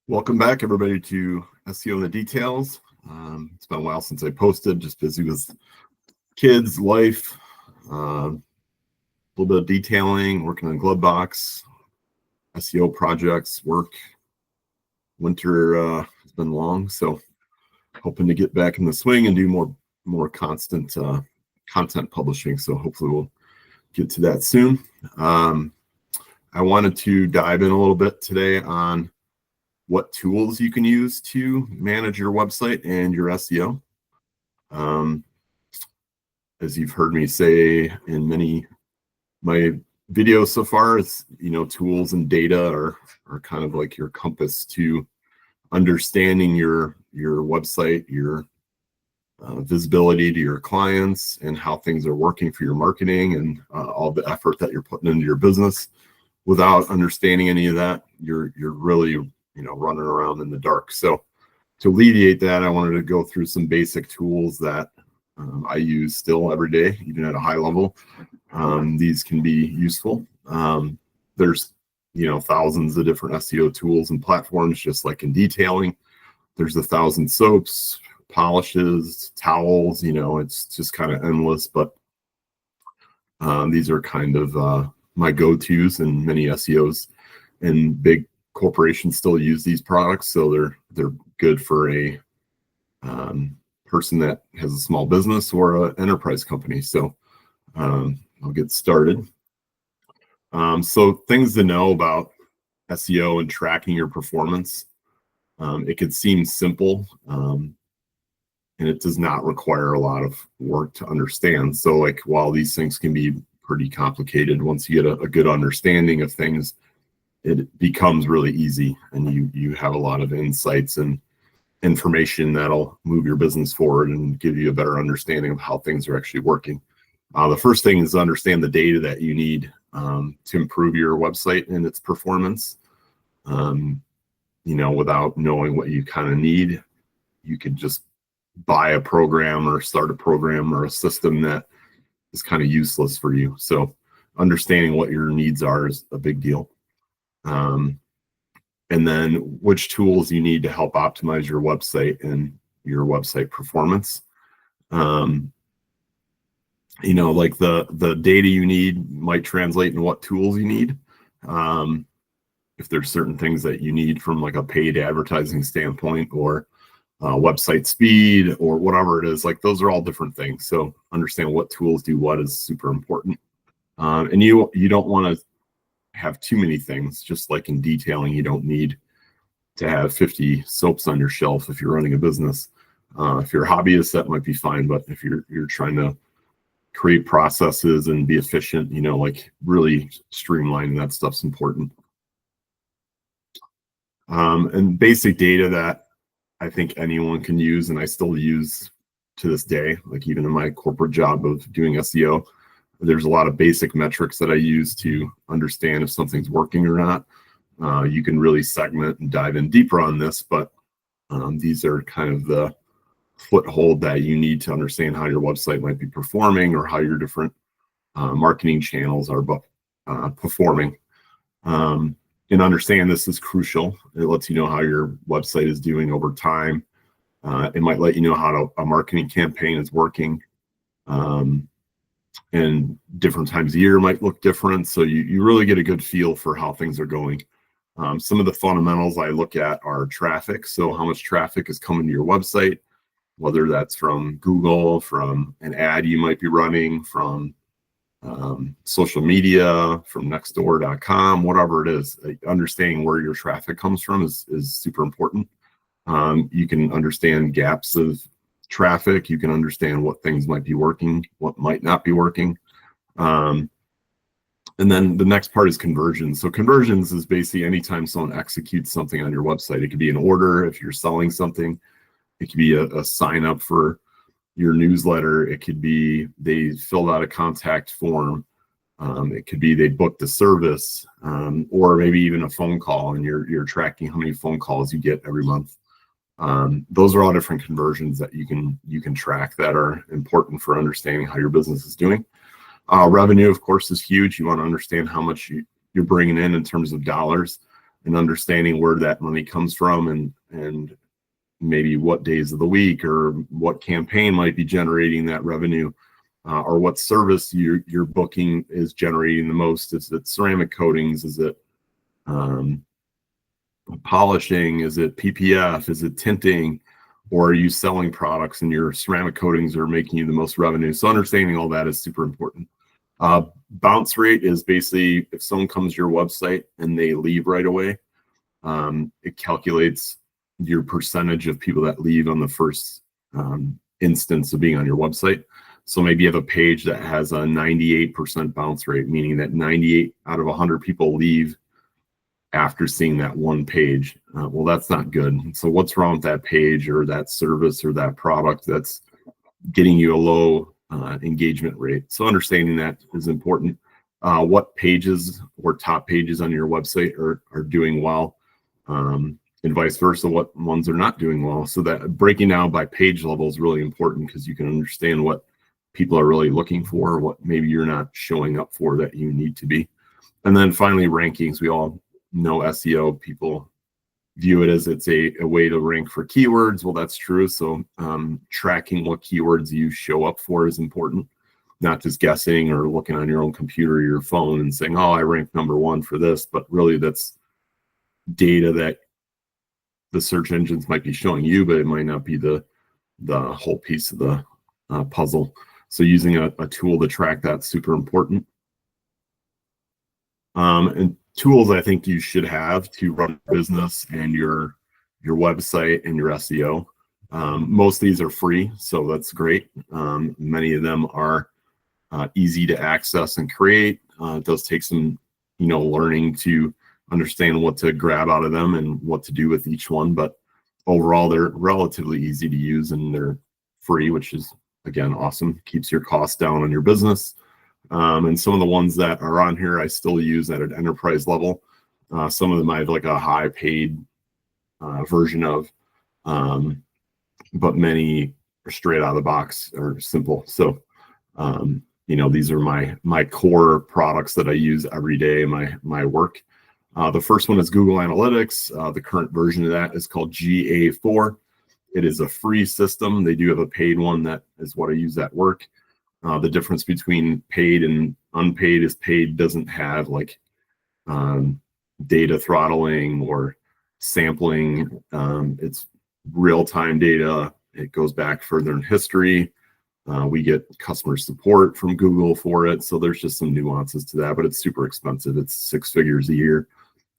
Welcome back, everybody, to SEO in the Details. It's been a while since I posted, just busy with kids, life, a little bit of detailing, working on glove box, SEO projects, work. Winter has been long, so hoping to get back in the swing and do more constant content publishing. So hopefully we'll get to that soon. I wanted to dive in a little bit today on what tools you can use to manage your website and your SEO. As you've heard me say in my videos so far, it's, tools and data are kind of like your compass to understanding your website, your visibility to your clients, and how things are working for your marketing and all the effort that you're putting into your business. Without understanding any of that, you're really running around in the dark. So to alleviate that, I wanted to go through some basic tools that I use still every day, even at a high level. These can be useful. There's thousands of different SEO tools and platforms, just like in detailing. There's 1,000 soaps, polishes, towels. It's just kind of endless. But these are kind of my go-tos, and many SEOs and big corporations still use these products, so they're good for a person that has a small business or an enterprise company. So I'll get started. So things to know about SEO and tracking your performance. It could seem simple, and it does not require a lot of work to understand. So like, while these things can be pretty complicated, once you get a good understanding of things, it becomes really easy, and you have a lot of insights and information that'll move your business forward and give you a better understanding of how things are actually working. The first thing is to understand the data that you need to improve your website and its performance. Without knowing what you kind of need, you could just buy a program or start a program or a system that is kind of useless for you. So understanding what your needs are is a big deal. And then which tools you need to help optimize your website and your website performance. Like the data you need might translate into what tools you need. If there's certain things that you need from like a paid advertising standpoint, or website speed, or whatever it is, like those are all different things. So understand what tools do what is super important. And you don't want to have too many things. Just like in detailing, you don't need to have 50 soaps on your shelf if you're running a business. If you're a hobbyist, that might be fine, but if you're trying to create processes and be efficient, like really streamlining that stuff's important. And basic data that I think anyone can use, and I still use to this day, like even in my corporate job of doing SEO, there's a lot of basic metrics that I use to understand if something's working or not. You can really segment and dive in deeper on this, but these are kind of the foothold that you need to understand how your website might be performing, or how your different marketing channels are performing. And understand this is crucial. It lets you know how your website is doing over time. It might let you know how a marketing campaign is working. And different times of year might look different. So you really get a good feel for how things are going. Some of the fundamentals I look at are traffic. So how much traffic is coming to your website, whether that's from Google, from an ad you might be running, from social media, from nextdoor.com, whatever it is. Understanding where your traffic comes from is super important. You can understand gaps of traffic. You can understand what things might be working, what might not be working. And then the next part is conversions. So conversions is basically anytime someone executes something on your website. It could be an order if you're selling something. It could be a sign up for your newsletter. It could be they filled out a contact form. It could be they booked a service, or maybe even a phone call, and you're tracking how many phone calls you get every month. Those are all different conversions that you can track that are important for understanding how your business is doing. Revenue, of course, is huge. You want to understand how much you're bringing in terms of dollars. and understanding where that money comes from, and maybe what days of the week or what campaign might be generating that revenue, or what service you're booking is generating the most. Is it ceramic coatings? Is it polishing? Is it PPF? Is it tinting? Or are you selling products and your ceramic coatings are making you the most revenue? So understanding all that is super important. Bounce rate is basically if someone comes to your website and they leave right away, it calculates your percentage of people that leave on the first instance of being on your website. So maybe you have a page that has a 98% bounce rate, meaning that 98 out of 100 people leave after seeing that one page. Well, that's not good. So what's wrong with that page or that service or that product that's getting you a low engagement rate? So understanding that is important. What pages or top pages on your website are doing well, and vice versa, what ones are not doing well. So that breaking down by page level is really important because you can understand what people are really looking for, what maybe you're not showing up for that you need to be. And then finally, rankings. We all know SEO. People view it as it's a way to rank for keywords. Well, that's true. So tracking what keywords you show up for is important, not just guessing or looking on your own computer or your phone and saying, oh, I ranked #1 for this, but really that's data that the search engines might be showing you, but it might not be the whole piece of the puzzle. So using a tool to track that's super important. And tools I think you should have to run a business and your website and your SEO. Most of these are free, so that's great. Many of them are easy to access and create. It does take some, learning to understand what to grab out of them and what to do with each one. But overall, they're relatively easy to use and they're free, which is, again, awesome. Keeps your costs down on your business. And some of the ones that are on here, I still use at an enterprise level. Some of them I have like a high paid version of, but many are straight out of the box or simple. So, these are my core products that I use every day in my work. The first one is Google Analytics. The current version of that is called GA4. It is a free system. They do have a paid one that is what I use at work. The difference between paid and unpaid is paid doesn't have like data throttling or sampling. It's real-time data. It goes back further in history. We get customer support from Google for it. So there's just some nuances to that, but it's super expensive. It's 6 figures a year.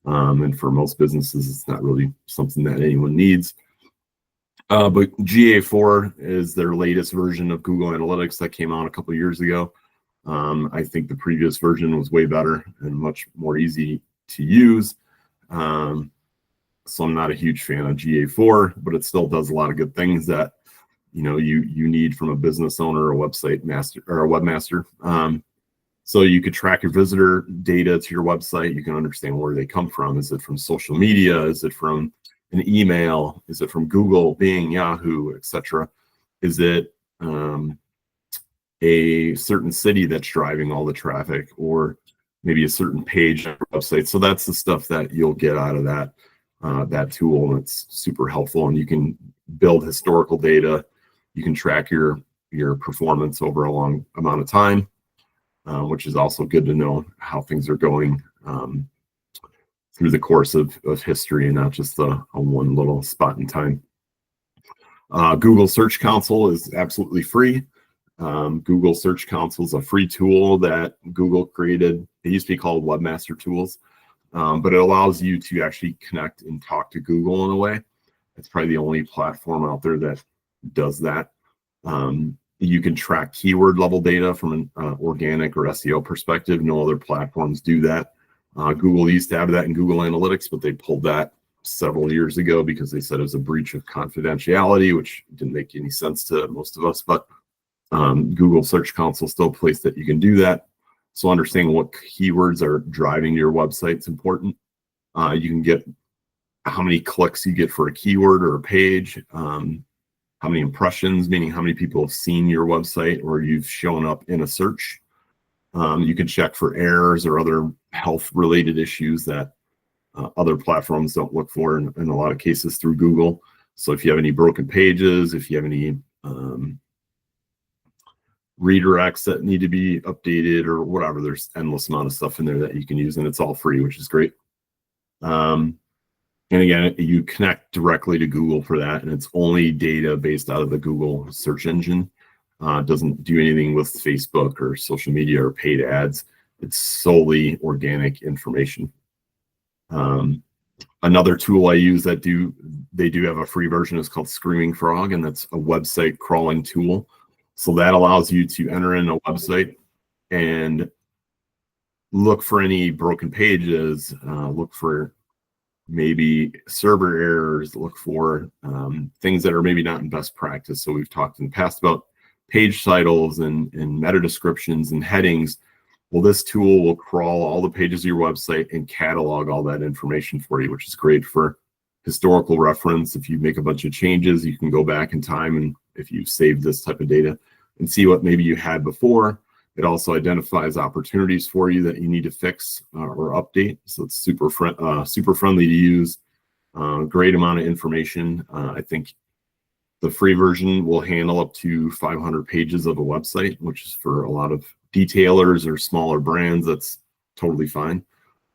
And for most businesses, it's not really something that anyone needs. But GA4 is their latest version of Google Analytics that came out a couple of years ago. I think the previous version was way better and much more easy to use. So I'm not a huge fan of GA4, but it still does a lot of good things that you need from a business owner, a website master, or a webmaster. So you could track your visitor data to your website. You can understand where they come from. Is it from social media? Is it from an email? Is it from Google, Bing, Yahoo, etc.? Is it a certain city that's driving all the traffic, or maybe a certain page on your website? So that's the stuff that you'll get out of that tool, and it's super helpful. And you can build historical data. You can track your performance over a long amount of time, which is also good to know how things are going through the course of history and not just a one little spot in time. Google Search Console is absolutely free. Google Search Console is a free tool that Google created. It used to be called Webmaster Tools, but it allows you to actually connect and talk to Google in a way. It's probably the only platform out there that does that. You can track keyword level data from an organic or SEO perspective. No other platforms do that. Google used to have that in Google Analytics, but they pulled that several years ago because they said it was a breach of confidentiality, which didn't make any sense to most of us. But Google Search Console is still a place that you can do that. So understanding what keywords are driving your website is important. You can get how many clicks you get for a keyword or a page, how many impressions, meaning how many people have seen your website or you've shown up in a search. You can check for errors or other health-related issues that other platforms don't look for in a lot of cases through Google. So if you have any broken pages, if you have any redirects that need to be updated or whatever, there's endless amount of stuff in there that you can use, and it's all free, which is great. And again, you connect directly to Google for that, and it's only data based out of the Google search engine. It doesn't do anything with Facebook or social media or paid ads. It's solely organic information. Another tool I use they do have a free version, is called Screaming Frog, and that's a website crawling tool. So that allows you to enter in a website and look for any broken pages, look for maybe server errors, look for things that are maybe not in best practice. So we've talked in the past about page titles and meta descriptions and headings. Well, this tool will crawl all the pages of your website and catalog all that information for you, which is great for historical reference. If you make a bunch of changes, you can go back in time, and if you save this type of data, and see what maybe you had before. It also identifies opportunities for you that you need to fix or update. So it's super friendly to use. Great amount of information. I think the free version will handle up to 500 pages of a website, which is for a lot of detailers or smaller brands. That's totally fine.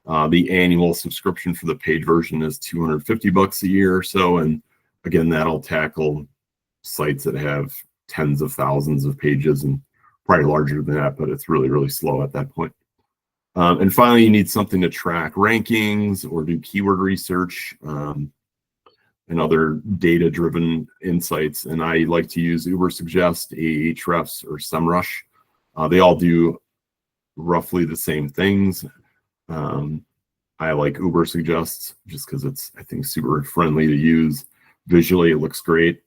The annual subscription for the paid version is $250 a year or so. And again, that'll tackle sites that have tens of thousands of pages, and probably larger than that, but it's really, really slow at that point. And finally, you need something to track rankings or do keyword research and other data-driven insights. And I like to use Ubersuggest, Ahrefs, or SEMrush. They all do roughly the same things. I like Ubersuggest just because it's, I think, super friendly to use. Visually, it looks great.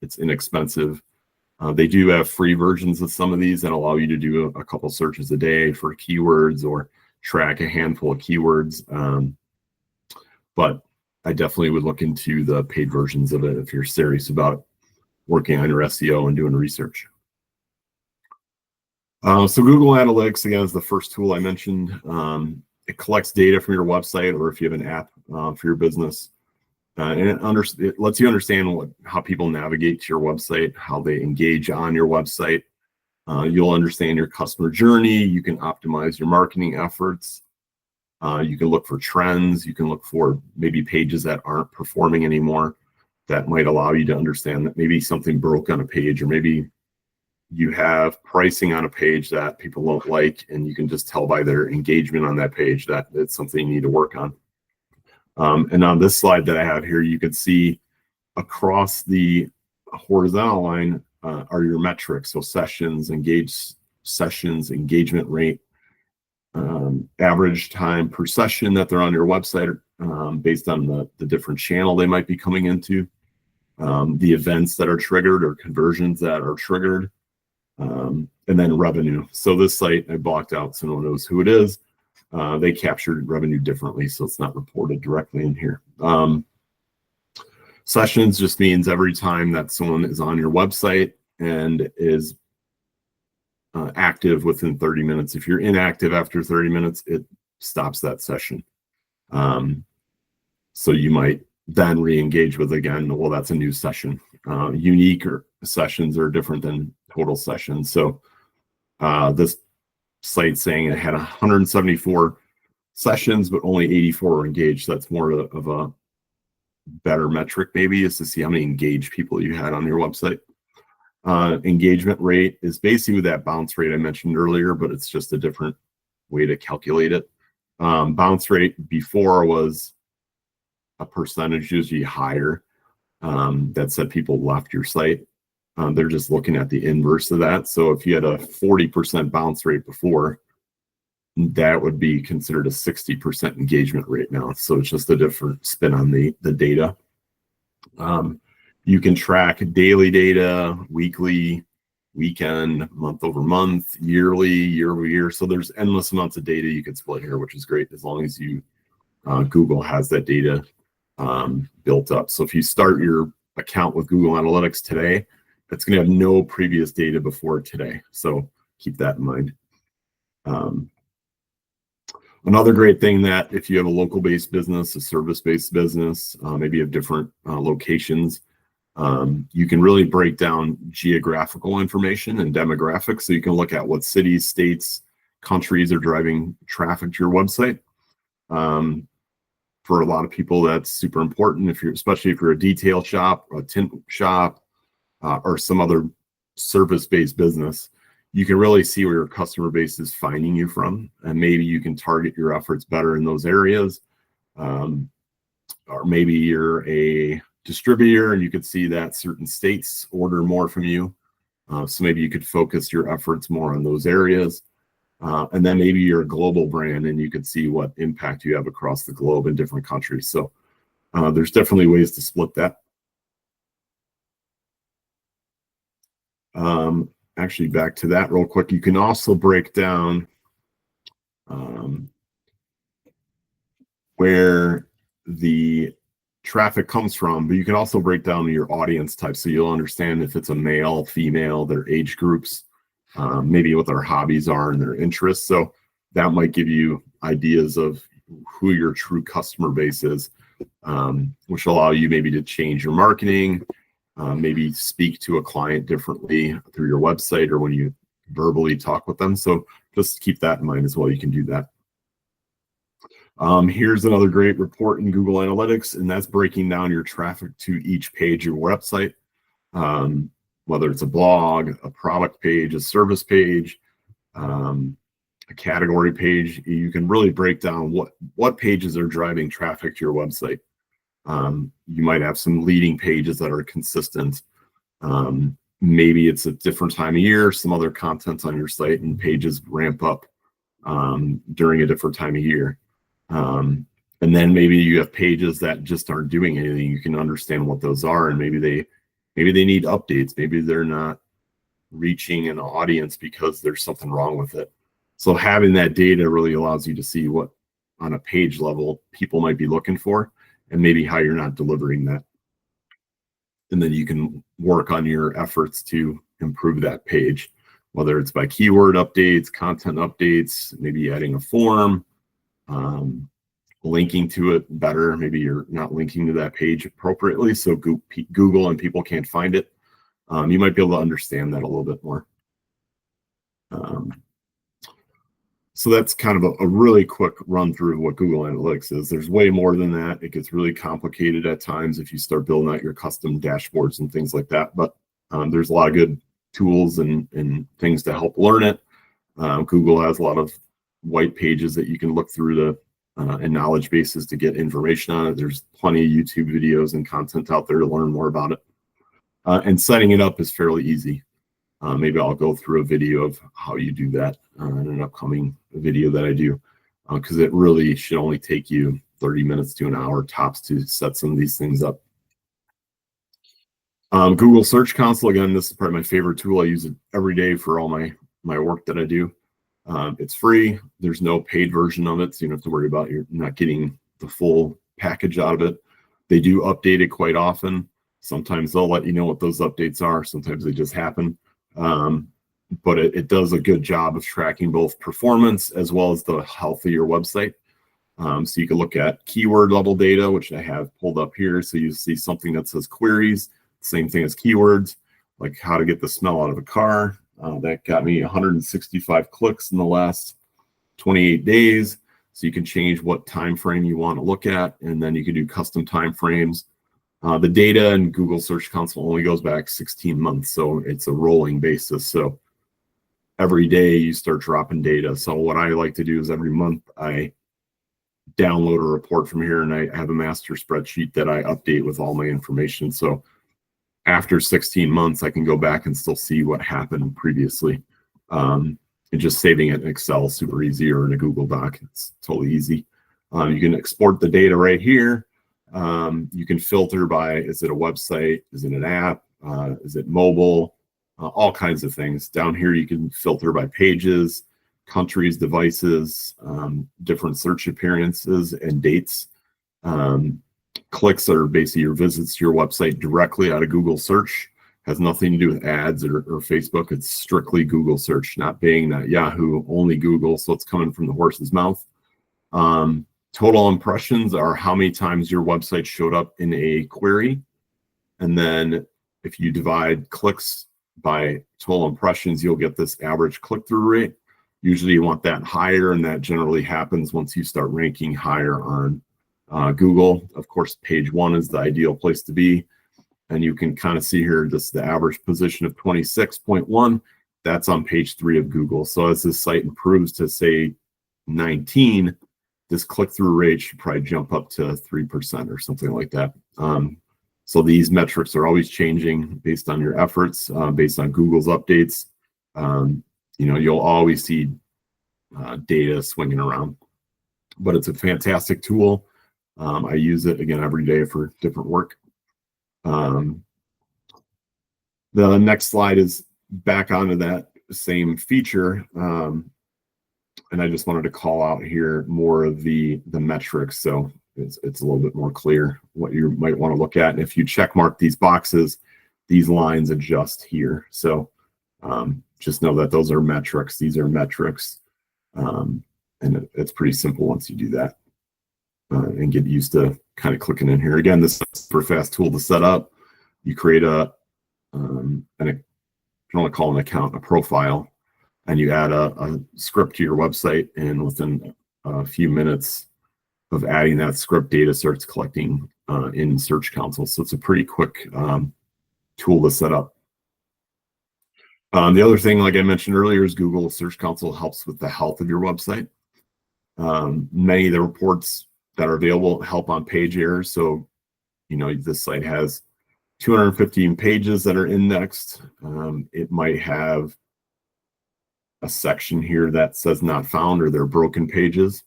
It's inexpensive. They do have free versions of some of these that allow you to do a couple searches a day for keywords or track a handful of keywords. But I definitely would look into the paid versions of it if you're serious about working on your SEO and doing research. So Google Analytics, again, is the first tool I mentioned. It collects data from your website, or if you have an app for your business. And it lets you understand how people navigate to your website, how they engage on your website. You'll understand your customer journey. You can optimize your marketing efforts. You can look for trends. You can look for maybe pages that aren't performing anymore. That might allow you to understand that maybe something broke on a page, or maybe you have pricing on a page that people don't like, and you can just tell by their engagement on that page that it's something you need to work on. And on this slide that I have here, you can see across the horizontal line are your metrics. So sessions, engagement rate, average time per session that they're on your website based on the different channel they might be coming into, the events that are triggered or conversions that are triggered, and then revenue. So this site I blocked out so no one knows who it is. They captured revenue differently, so it's not reported directly in here. Sessions just means every time that someone is on your website and is active within 30 minutes. If you're inactive after 30 minutes, it stops that session. So you might then re-engage with again. Well, that's a new session. Unique sessions are different than total sessions. So this site saying it had 174 sessions, but only 84 were engaged. So that's more of a better metric, maybe, is to see how many engaged people you had on your website. Engagement rate is basically that bounce rate I mentioned earlier, but it's just a different way to calculate it. Bounce rate before was a percentage, usually higher, that said people left your site. They're just looking at the inverse of that. So if you had a 40% bounce rate before, that would be considered a 60% engagement rate now. So it's just a different spin on the data. You can track daily data, weekly, weekend, month over month, yearly, year over year. So there's endless amounts of data you can split here, which is great as long as you Google has that data built up. So if you start your account with Google Analytics today, it's going to have no previous data before today. So keep that in mind. Another great thing that if you have a local-based business, a service-based business, maybe you have different locations, you can really break down geographical information and demographics. So you can look at what cities, states, countries are driving traffic to your website. For a lot of people, that's super important. Especially if you're a detail shop, a tint shop, or some other service-based business, you can really see where your customer base is finding you from, and maybe you can target your efforts better in those areas. Or maybe you're a distributor and you could see that certain states order more from you. So maybe you could focus your efforts more on those areas. And then maybe you're a global brand and you could see what impact you have across the globe in different countries. So there's definitely ways to split that. Actually, back to that real quick, you can also break down where the traffic comes from, but you can also break down your audience type, so you'll understand if it's a male, female, their age groups, maybe what their hobbies are and their interests. So that might give you ideas of who your true customer base is, which will allow you maybe to change your marketing, maybe speak to a client differently through your website or when you verbally talk with them. So just keep that in mind as well. You can do that. Here's another great report in Google Analytics, and that's breaking down your traffic to each page of your website, whether it's a blog, a product page, a service page, a category page. You can really break down what pages are driving traffic to your website. You might have some leading pages that are consistent. Maybe it's a different time of year, some other content on your site, and pages ramp up during a different time of year. And then maybe you have pages that just aren't doing anything. You can understand what those are, and maybe they need updates. Maybe they're not reaching an audience because there's something wrong with it. So having that data really allows you to see what on a page level people might be looking for, and maybe how you're not delivering that. And then you can work on your efforts to improve that page, whether it's by keyword updates, content updates, maybe adding a form, linking to it better. Maybe you're not linking to that page appropriately, so Google and people can't find it. You might be able to understand that a little bit more. So that's kind of a really quick run through of what Google Analytics is. There's way more than that. It gets really complicated at times if you start building out your custom dashboards and things like that. But there's a lot of good tools and things to help learn it. Google has a lot of white pages that you can look through and knowledge bases to get information on it. There's plenty of YouTube videos and content out there to learn more about it. And setting it up is fairly easy. Maybe I'll go through a video of how you do that in an upcoming video that I do, because it really should only take you 30 minutes to an hour tops to set some of these things up. Google Search Console, again, this is probably my favorite tool. I use it every day for all my work that I do. It's free. There's no paid version of it, so you don't have to worry about you're not getting the full package out of it. They do update it quite often. Sometimes they'll let you know what those updates are. Sometimes they just happen. But it does a good job of tracking both performance as well as the health of your website. So you can look at keyword level data, which I have pulled up here. So you see something that says queries, same thing as keywords, like how to get the smell out of a car. That got me 165 clicks in the last 28 days. So you can change what time frame you want to look at, and then you can do custom time frames. The data in Google Search Console only goes back 16 months, so it's a rolling basis. So every day you start dropping data. So what I like to do is every month I download a report from here, and I have a master spreadsheet that I update with all my information. So after 16 months, I can go back and still see what happened previously. And just saving it in Excel is super easy, or in a Google Doc. It's totally easy. You can export the data right here. You can filter by, is it a website? Is it an app? Is it mobile? All kinds of things. Down here, you can filter by pages, countries, devices, different search appearances and dates. Clicks are basically your visits to your website directly out of Google search. Has nothing to do with ads or Facebook. It's strictly Google search, not Bing, not Yahoo, only Google. So it's coming from the horse's mouth. Total impressions are how many times your website showed up in a query. And then if you divide clicks by total impressions, you'll get this average click-through rate. Usually you want that higher, and that generally happens once you start ranking higher on Google. Of course, page 1 is the ideal place to be. And you can kind of see here, this is the average position of 26.1. That's on page 3 of Google. So as this site improves to, say, 19, this click-through rate should probably jump up to 3% or something like that. So these metrics are always changing based on your efforts, based on Google's updates. You'll always see data swinging around, but it's a fantastic tool. I use it again every day for different work. The next slide is back onto that same feature. And I just wanted to call out here more of the metrics. So it's a little bit more clear what you might want to look at. And if you check mark these boxes, these lines adjust here. So just know that those are metrics. These are metrics. And it's pretty simple once you do that and get used to kind of clicking in here. Again, this is a super fast tool to set up. You create I don't want to call an account, a profile, and you add a script to your website, and within a few minutes of adding that script, data starts collecting in Search Console. So it's a pretty quick tool to set up. The other thing, like I mentioned earlier, is Google Search Console helps with the health of your website. Many of the reports that are available help on page errors. So, this site has 215 pages that are indexed. It might have a section here that says not found, or they're broken pages.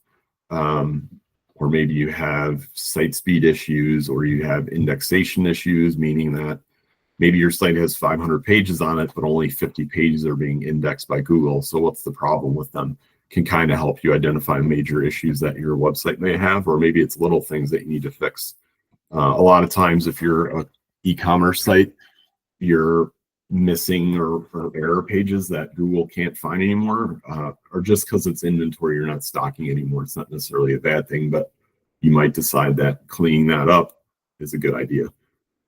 Or maybe you have site speed issues, or you have indexation issues, meaning that maybe your site has 500 pages on it, but only 50 pages are being indexed by Google. So what's the problem with them? Can kind of help you identify major issues that your website may have, or maybe it's little things that you need to fix. A lot of times, if you're an e-commerce site, you're missing or error pages that Google can't find anymore, or just because it's inventory, you're not stocking anymore. It's not necessarily a bad thing, but you might decide that cleaning that up is a good idea.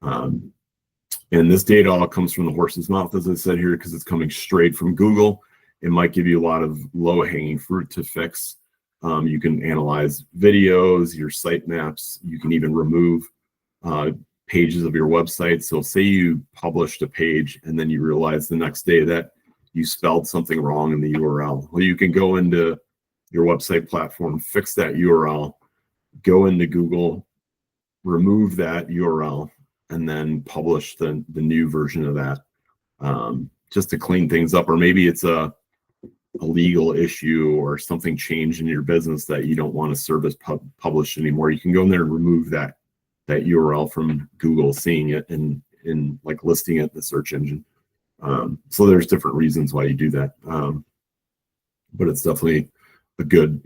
And this data all comes from the horse's mouth, as I said here, because it's coming straight from Google. It might give you a lot of low-hanging fruit to fix. You can analyze videos, your site maps. You can even remove pages of your website. So say you published a page and then you realize the next day that you spelled something wrong in the URL. Well, you can go into your website platform, fix that URL, go into Google, remove that URL, and then publish the new version of that, just to clean things up. Or maybe it's a legal issue or something changed in your business that you don't want to service published anymore. You can go in there and remove that URL from Google seeing it and like listing it in the search engine. So there's different reasons why you do that. But it's definitely a good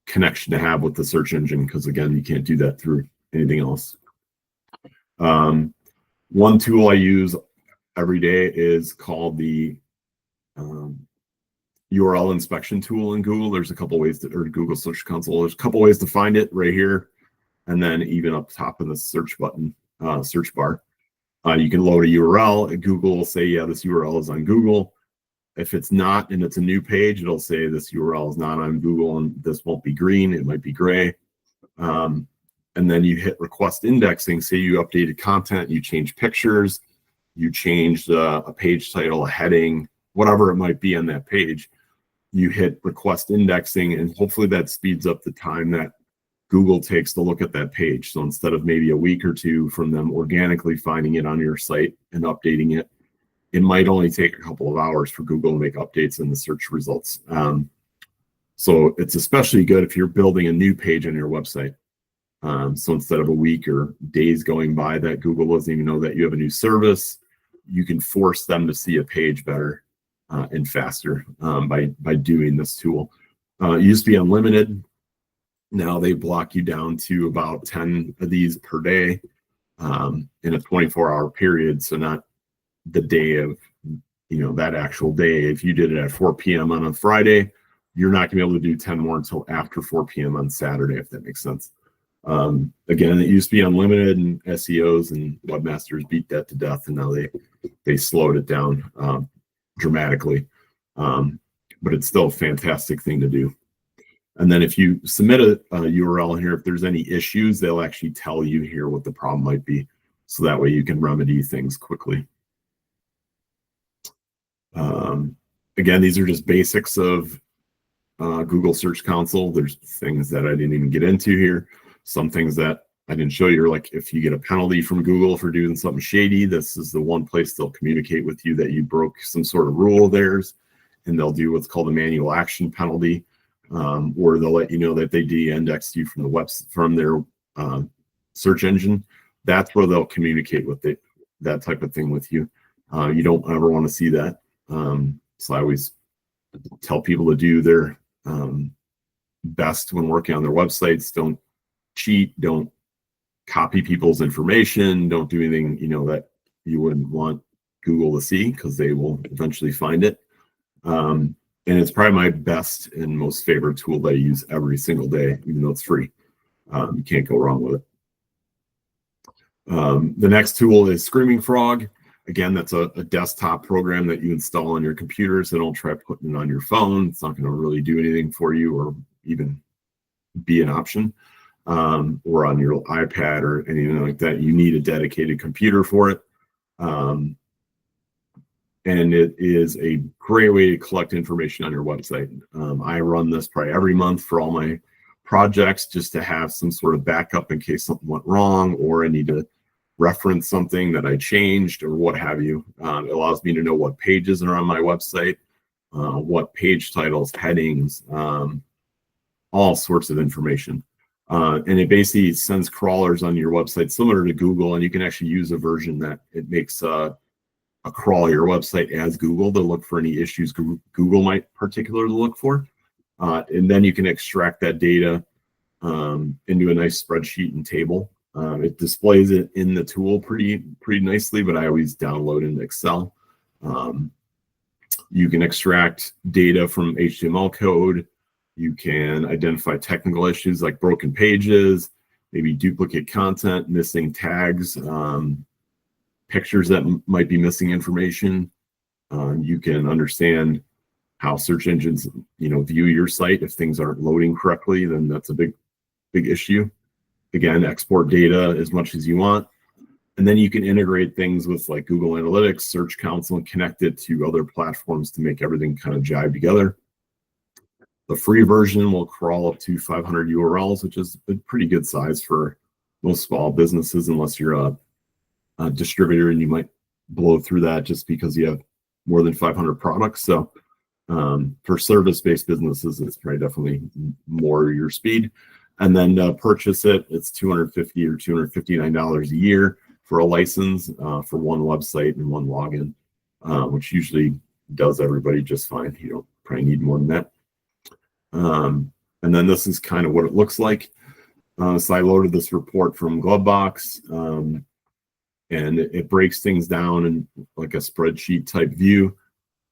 connection to have with the search engine, because again, you can't do that through anything else. One tool I use every day is called the URL inspection tool in Google. There's a couple ways or Google Search Console. There's a couple ways to find it right here. And then even up top in the search button, search bar, you can load a URL, and Google will say, yeah, this URL is on Google. If it's not, and it's a new page, it'll say this URL is not on Google, and this won't be green, it might be gray. And then you hit request indexing. Say you updated content, you change pictures, you changed a page title, a heading, whatever it might be on that page. You hit request indexing, and hopefully that speeds up the time that Google takes to look at that page. So instead of maybe a week or two from them organically finding it on your site and updating it, it might only take a couple of hours for Google to make updates in the search results. So it's especially good if you're building a new page on your website. So instead of a week or days going by that Google doesn't even know that you have a new service, you can force them to see a page better and faster by doing this tool. It used to be unlimited. Now they block you down to about 10 of these per day in a 24-hour period. So not the day of, that actual day. If you did it at 4 p.m. on a Friday, you're not going to be able to do 10 more until after 4 p.m. on Saturday, if that makes sense. Again, it used to be unlimited, and SEOs and webmasters beat that to death, and now they slowed it down dramatically. But it's still a fantastic thing to do. And then if you submit a URL here, if there's any issues, they'll actually tell you here what the problem might be. So that way you can remedy things quickly. Again, these are just basics of Google Search Console. There's things that I didn't even get into here. Some things that I didn't show you are like, if you get a penalty from Google for doing something shady, this is the one place they'll communicate with you that you broke some sort of rule of theirs, and they'll do what's called a manual action penalty, or they'll let you know that they de-indexed you from their search engine. That's where they'll communicate with that type of thing with you. You don't ever want to see that. So I always tell people to do their best when working on their websites. Don't cheat, don't copy people's information, don't do anything that you wouldn't want Google to see, because they will eventually find it. And it's probably my best and most favorite tool that I use every single day, even though it's free. You can't go wrong with it. The next tool is Screaming Frog. Again, that's a desktop program that you install on your computer, so don't try putting it on your phone. It's not going to really do anything for you or even be an option. Or on your iPad or anything like that. You need a dedicated computer for it. And it is a great way to collect information on your website. I run this probably every month for all my projects, just to have some sort of backup in case something went wrong, or I need to reference something that I changed or what have you. It allows me to know what pages are on my website, what page titles, headings, all sorts of information. And it basically sends crawlers on your website similar to Google, and you can actually use a version that it makes a crawl your website as Google to look for any issues Google might particularly look for. And then you can extract that data into a nice spreadsheet and table. It displays it in the tool pretty nicely, but I always download it in Excel. You can extract data from HTML code. You can identify technical issues like broken pages, maybe duplicate content, missing tags, pictures that might be missing information. You can understand how search engines, view your site. If things aren't loading correctly, then that's a big issue. Again, export data as much as you want. And then you can integrate things with like Google Analytics, Search Console, and connect it to other platforms to make everything kind of jive together. The free version will crawl up to 500 URLs, which is a pretty good size for most small businesses, unless you're a distributor and you might blow through that just because you have more than 500 products. So for service-based businesses, it's probably definitely more your speed. And then purchase it, it's $250 or $259 a year for a license for one website and one login, which usually does everybody just fine. You don't probably need more than that. And then this is kind of what it looks like. So I loaded this report from Glovebox, and it breaks things down in like a spreadsheet type view.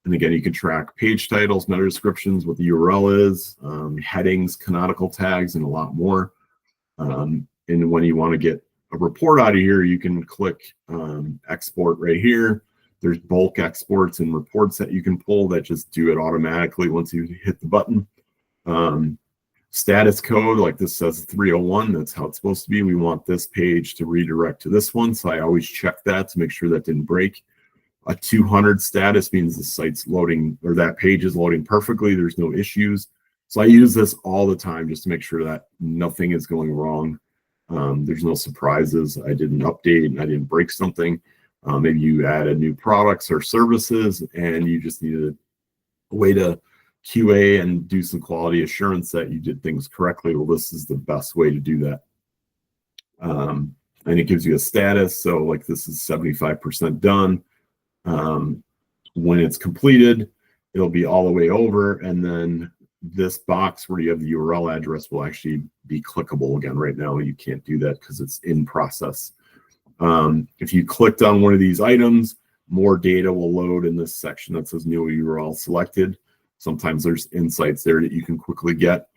And again, you can track page titles, meta descriptions, what the URL is, headings, canonical tags, and a lot more. And when you want to get a report out of here, you can click export right here. There's bulk exports and reports that you can pull that just do it automatically once you hit the button. Status code, like this says 301, that's how it's supposed to be. We want this page to redirect to this one, so I always check that to make sure that didn't break. A 200 status means the site's loading, or that page is loading perfectly, there's no issues. So I use this all the time just to make sure that nothing is going wrong. There's no surprises. I didn't update and I didn't break something. Maybe you added new products or services and you just needed a way to QA and do some quality assurance that you did things correctly. Well, this is the best way to do that. And it gives you a status. So like this is 75% done. When it's completed, it'll be all the way over. And then this box where you have the URL address will actually be clickable again. Right now, you can't do that because it's in process. If you clicked on one of these items, more data will load in this section that says new URL selected. sometimes there's insights there that you can quickly get.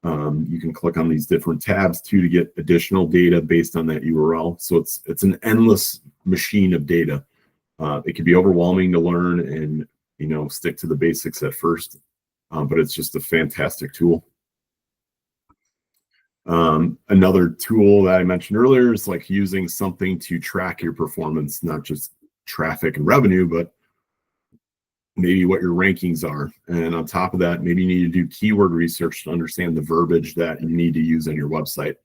You can click on these different tabs too to get additional data based on that URL. So it's an endless machine of data. It can be overwhelming to learn and stick to the basics at first, but it's just a fantastic tool. Another tool that I mentioned earlier is like using something to track your performance, not just traffic and revenue, but maybe what your rankings are. And on top of that, maybe you need to do keyword research to understand the verbiage that you need to use on your website,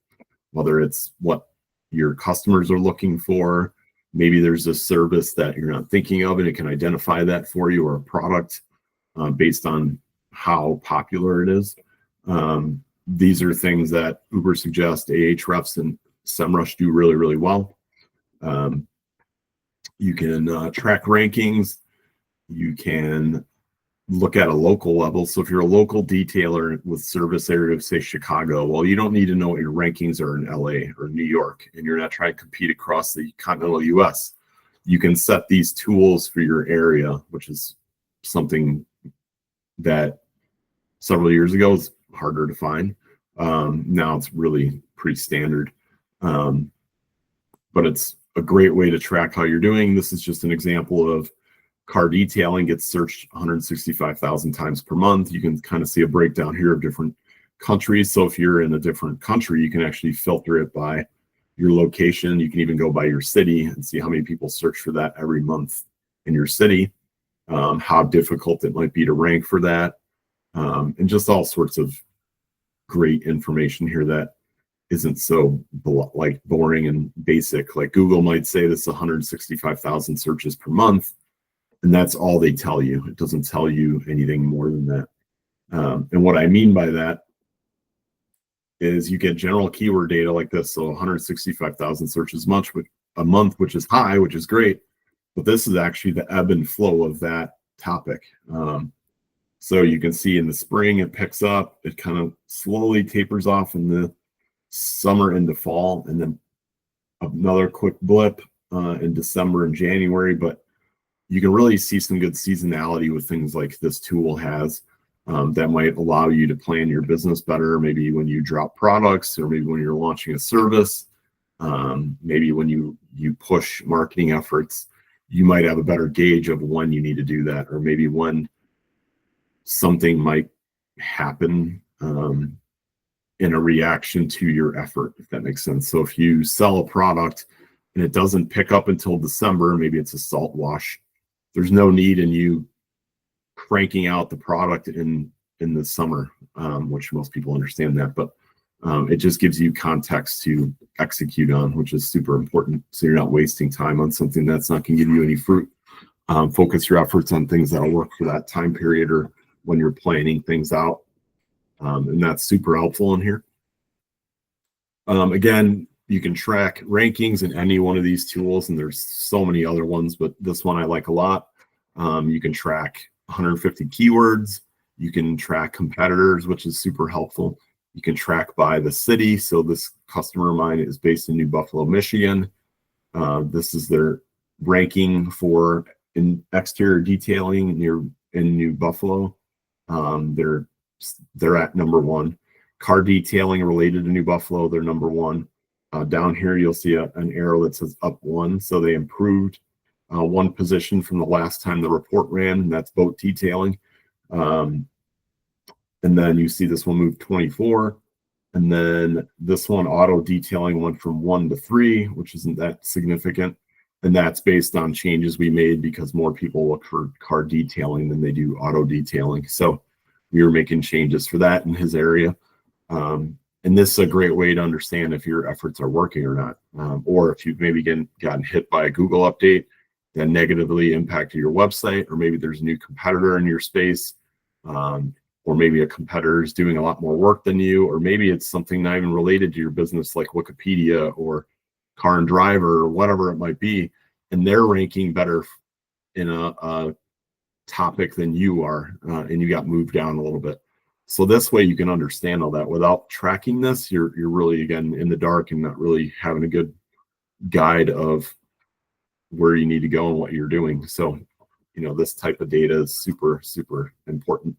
whether it's what your customers are looking for. Maybe there's a service that you're not thinking of and it can identify that for you, or a product based on how popular it is. These are things that Uber suggests Ahrefs and SEMrush do really, really well. You can track rankings. You can look at a local level. So if you're a local detailer with service area of, say, Chicago, well, you don't need to know what your rankings are in LA or New York, and you're not trying to compete across the continental US. You can set these tools for your area, which is something that several years ago was harder to find. Now it's really pretty standard. But it's a great way to track how you're doing. This is just an example of car detailing gets searched 165,000 times per month. You can kind of see a breakdown here of different countries. So if you're in a different country, you can actually filter it by your location. You can even go by your city and see how many people search for that every month in your city, how difficult it might be to rank for that, and just all sorts of great information here that isn't so like boring and basic. Like Google might say this is 165,000 searches per month, and that's all they tell you. It doesn't tell you anything more than that. And what I mean by that is you get general keyword data like this. So 165,000 searches a month, which is high, which is great. But this is actually the ebb and flow of that topic. So you can see in the spring, it picks up. It kind of slowly tapers off in the summer into fall, and then another quick blip in December and January. But you can really see some good seasonality with things like this tool has that might allow you to plan your business better. Maybe when you drop products, or maybe when you're launching a service, maybe when you push marketing efforts, you might have a better gauge of when you need to do that, or maybe when something might happen in a reaction to your effort, if that makes sense. So if you sell a product and it doesn't pick up until December, maybe it's a salt wash, there's no need in you cranking out the product in the summer, which most people understand that, but it just gives you context to execute on, which is super important. So you're not wasting time on something that's not going to give you any fruit. Focus your efforts on things that'll work for that time period or when you're planning things out. And that's super helpful in here. Again, you can track rankings in any one of these tools, and there's so many other ones, but this one I like a lot. You can track 150 keywords. You can track competitors, which is super helpful. You can track by the city. So this customer of mine is based in New Buffalo, Michigan. This is their ranking for exterior detailing in New Buffalo. They're at number 1. Car detailing related to New Buffalo, they're number 1. Down here, you'll see an arrow that says up 1. So they improved 1 position from the last time the report ran, and that's boat detailing. And then you see this one move 24. And then this one, auto detailing, went from 1 to 3, which isn't that significant. And that's based on changes we made because more people look for car detailing than they do auto detailing. So we were making changes for that in his area. And this is a great way to understand if your efforts are working or not, or if you've maybe gotten hit by a Google update that negatively impacted your website, or maybe there's a new competitor in your space, or maybe a competitor is doing a lot more work than you, or maybe it's something not even related to your business like Wikipedia or Car and Driver or whatever it might be, and they're ranking better in a topic than you are, and you got moved down a little bit. So this way you can understand all that. Without tracking this, you're really, again, in the dark and not really having a good guide of where you need to go and what you're doing. So, this type of data is super, super important.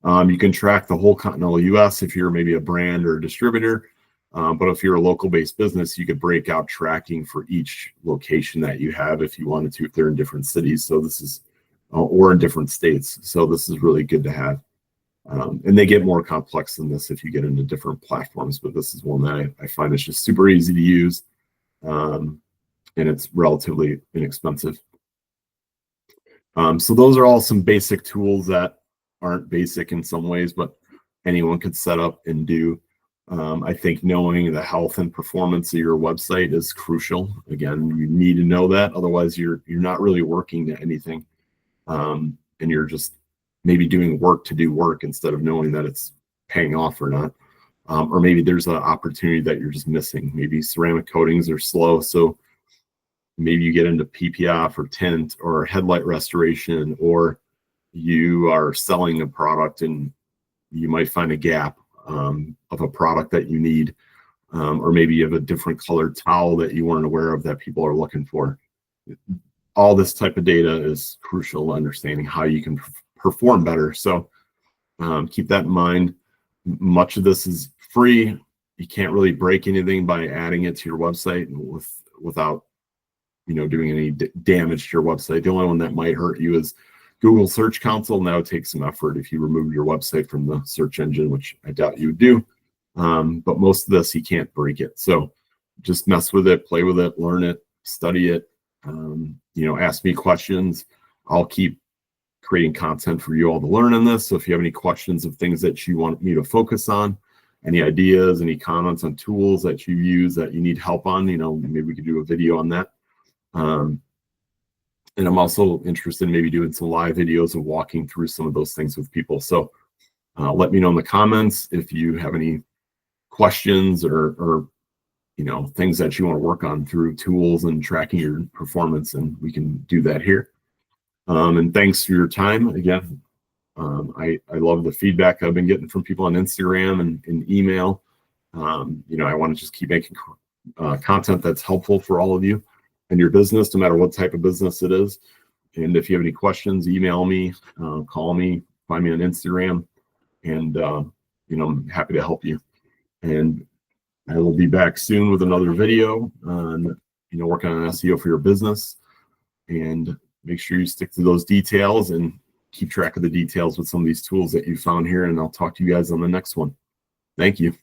You can track the whole continental US if you're maybe a brand or a distributor. But if you're a local-based business, you could break out tracking for each location that you have if you wanted to, if they're in different cities. So this is, or in different states. So this is really good to have. And they get more complex than this if you get into different platforms, but this is one that I find is just super easy to use, and it's relatively inexpensive. So those are all some basic tools that aren't basic in some ways, but anyone could set up and do. I think knowing the health and performance of your website is crucial. Again, you need to know that, otherwise you're not really working to anything, and you're just maybe doing work to do work instead of knowing that it's paying off or not. Or maybe there's an opportunity that you're just missing. Maybe ceramic coatings are slow, so maybe you get into PPF or tint or headlight restoration, or you are selling a product and you might find a gap of a product that you need, or maybe you have a different colored towel that you weren't aware of that people are looking for. All this type of data is crucial to understanding how you can perform better. So keep that in mind. Much of this is free. You can't really break anything by adding it to your website without doing any damage to your website. The only one that might hurt you is Google Search Console. Now it takes some effort if you remove your website from the search engine, which I doubt you would do. But most of this, you can't break it. So just mess with it, play with it, learn it, study it. Ask me questions. I'll keep creating content for you all to learn on this. So if you have any questions of things that you want me to focus on, any ideas, any comments on tools that you use that you need help on, maybe we could do a video on that. And I'm also interested in maybe doing some live videos of walking through some of those things with people. So let me know in the comments if you have any questions or things that you want to work on through tools and tracking your performance, and we can do that here. And thanks for your time again. I love the feedback I've been getting from people on Instagram and email. I want to just keep making content that's helpful for all of you and your business, no matter what type of business it is. And if you have any questions, email me, call me, find me on Instagram, and I'm happy to help you. And I will be back soon with another video on working on SEO for your business. And make sure you stick to those details and keep track of the details with some of these tools that you found here. And I'll talk to you guys on the next one. Thank you.